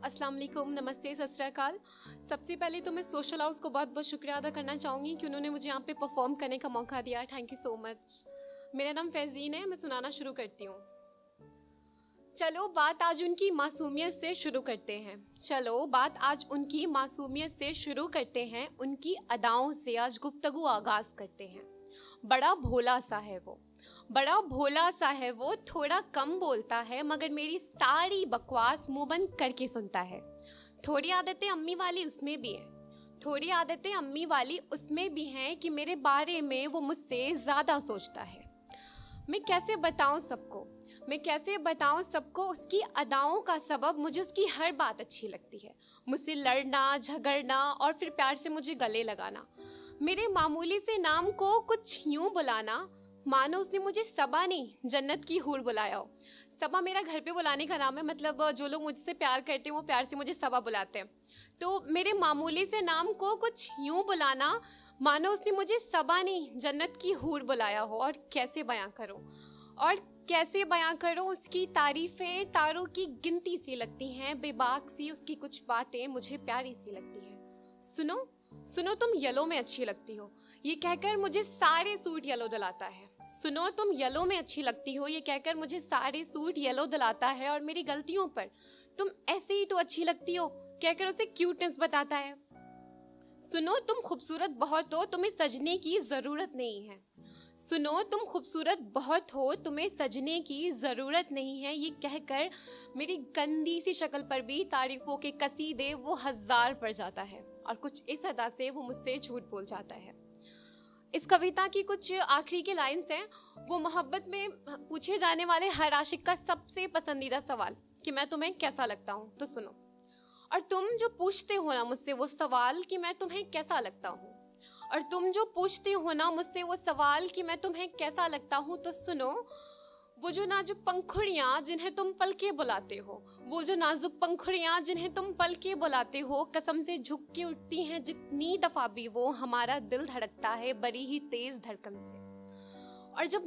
अस्सलाम वालेकुम, नमस्ते, सत श्री अकाल। सबसे पहले तो मैं सोशल हाउस को बहुत बहुत शुक्रिया अदा करना चाहूँगी कि उन्होंने मुझे यहाँ पे परफॉर्म करने का मौका दिया। Thank you so much. मेरा नाम फैज़ीन है, मैं सुनाना शुरू करती हूँ। चलो बात आज उनकी मासूमियत से शुरू करते हैं। उनकी अदाओं से आज गुफ्तगू आगाज़ करते हैं। बड़ा भोला सा है वो, थोड़ा कम बोलता है मगर मेरी सारी बकवास मुंह बंद करके सुनता है। थोड़ी आदतें अम्मी वाली उसमें भी हैं कि मेरे बारे में वो मुझसे ज़्यादा सोचता है। मैं कैसे बताऊं सबको उसकी अदाओं का सबब। मुझे उसकी हर बात अच्छी लगती है, मुझसे लड़ना, झगड़ना और फिर प्यार से मुझे गले लगाना। मेरे मामूली से नाम को कुछ यूं बुलाना मानो उसने मुझे सबा नहीं जन्नत की हूर बुलाया हो। सबा मेरा घर पे बुलाने का नाम है, मतलब जो लोग मुझसे प्यार करते हैं वो प्यार से मुझे सबा बुलाते हैं। तो मेरे मामूली से नाम को कुछ यूं बुलाना मानो उसने मुझे सबा नहीं जन्नत की हूर बुलाया हो। और कैसे बयां करूं उसकी तारीफें तारों की गिनती सी लगती हैं, बेबाक सी उसकी कुछ बातें मुझे प्यारी सी लगती हैं। सुनो तुम येलो में अच्छी लगती हो, ये कहकर मुझे सारे सूट येलो दिलाता है। और मेरी गलतियों पर तुम ऐसे ही तो अच्छी लगती हो कहकर उसे क्यूटनेस बताता है। सुनो तुम खूबसूरत बहुत हो, तुम्हें सजने की ज़रूरत नहीं है। ये कहकर मेरी गंदी सी शक्ल पर भी तारीफों के कसीदे वो 1000 पड़ जाता है और कुछ इस अदा से वो मुझसे झूठ बोल जाता है। इस कविता की कुछ आखिरी के लाइन्स हैं। वो मोहब्बत में पूछे जाने वाले हर आशिक का सबसे पसंदीदा सवाल कि मैं तुम्हें कैसा लगता हूँ, तो सुनो। और तुम जो पूछते हो ना मुझसे वो सवाल कि मैं तुम्हें कैसा लगता हूँ, तो सुनो। वो जो नाजुक पंखुड़ियाँ जिन्हें तुम पल के बुलाते हो, कसम से झुक के उठती हैं जितनी दफा भी वो, हमारा दिल धड़कता है बड़ी ही तेज धड़कन से। और जब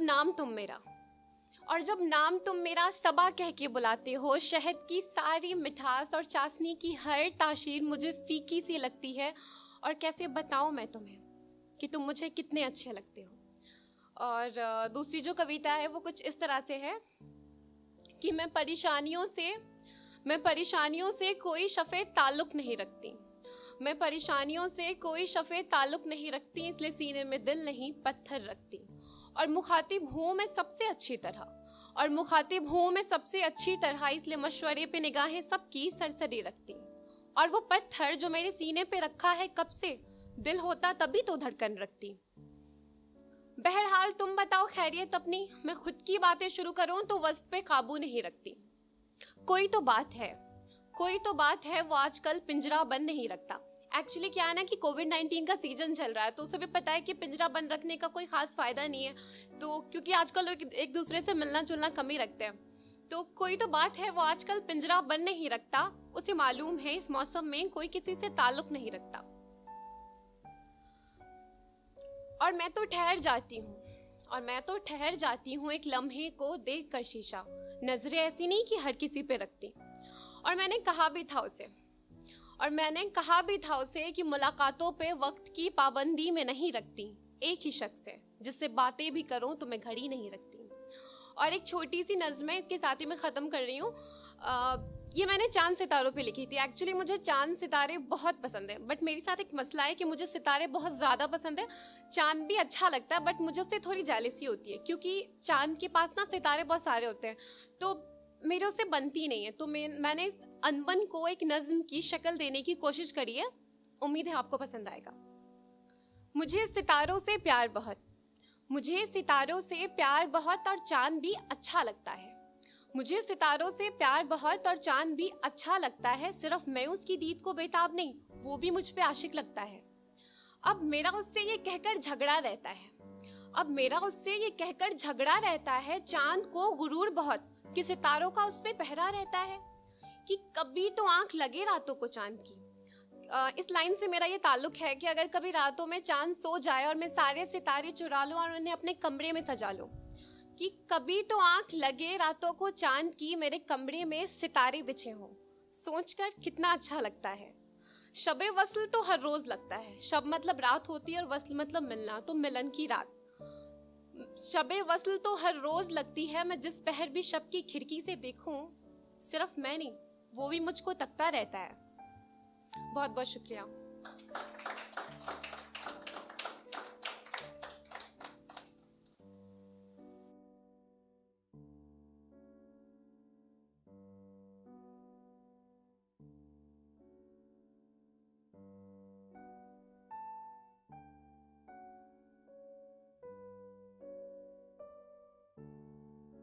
नाम तुम मेरा सबा कह के बुलाते हो, शहद की सारी मिठास और चाशनी की हर तासीर मुझे फीकी सी लगती है। और कैसे बताऊं मैं तुम्हें कि तुम मुझे कितने अच्छे लगते हो। और दूसरी जो कविता है वो कुछ इस तरह से है कि मैं परेशानियों से कोई शफ़े ताल्लुक़ नहीं रखती, इसलिए सीने में दिल नहीं पत्थर रखती। और मुखातिब हूँ मैं सबसे अच्छी तरह, इसलिए मशवरे पे निगाहें सबकी सरसरी रखती। और वो पत्थर जो मेरे सीने पे रखा है कब से, दिल होता तभी तो धड़कन रखती। बहरहाल तुम बताओ खैरियत अपनी, मैं खुद की बातें शुरू करूं तो वस्त पे काबू नहीं रखती। कोई तो बात है वो आजकल पिंजरा बंद नहीं रखता। एक्चुअली क्या है ना कि कोविड-19 का सीजन चल रहा है, तो उसे भी पता है कि पिंजरा बंद रखने का कोई खास फायदा नहीं है, तो क्योंकि आजकल लोग एक दूसरे से मिलना जुलना कम ही रखते हैं। तो कोई तो बात है वो आजकल पिंजरा बंद नहीं रखता, उसे मालूम है इस मौसम में कोई किसी से ताल्लुक नहीं रखता। और मैं तो ठहर जाती हूँ एक लम्हे को देख कर शीशा, नजरें ऐसी नहीं कि हर किसी पे रखती। और मैंने कहा भी था उसे कि मुलाकातों पे वक्त की पाबंदी में नहीं रखती, एक ही शख्स है जिससे बातें भी करूं तो मैं घड़ी नहीं रखती। और एक छोटी सी नज़्म है, इसके साथ ही मैं ख़त्म कर रही हूँ। ये मैंने चांद सितारों पे लिखी थी। एक्चुअली मुझे चांद सितारे बहुत पसंद है, बट मेरे साथ एक मसला है कि मुझे सितारे बहुत ज़्यादा पसंद है। चांद भी अच्छा लगता है बट मुझे उससे थोड़ी जेलसी होती है, क्योंकि चांद के पास ना सितारे बहुत सारे होते हैं, तो मेरे उससे बनती नहीं है। तो मैंने इस अनबन को एक नज़्म की शक्ल देने की कोशिश करी है, उम्मीद है आपको पसंद आएगा। मुझे सितारों से प्यार बहुत और चांद भी अच्छा लगता है। सिर्फ मैं उसकी दीद को बेताब नहीं, वो भी मुझ पे आशिक लगता है। अब मेरा उससे ये कहकर झगड़ा रहता है, चांद को गुरूर बहुत कि सितारों का उस पे पहरा रहता है, कि कभी तो आंख लगे रातों को चांद की। इस लाइन से मेरा ये ताल्लुक है कि अगर कभी रातों में चांद सो जाए और मैं सारे सितारे चुरा लूं और उन्हें अपने कमरे में सजा लूं, कि कभी तो आंख लगे रातों को चांद की, मेरे कमरे में सितारे बिछे हों, सोचकर कितना अच्छा लगता है। शबे वस्ल तो हर रोज लगता है। शब मतलब रात होती है और वस्ल मतलब मिलना, तो मिलन की रात। शबे वस्ल तो हर रोज लगती है। मैं जिस पहर भी शब की खिड़की से देखूं, सिर्फ मैं नहीं, वो भी मुझको तकता रहता है। बहुत बहुत शुक्रिया।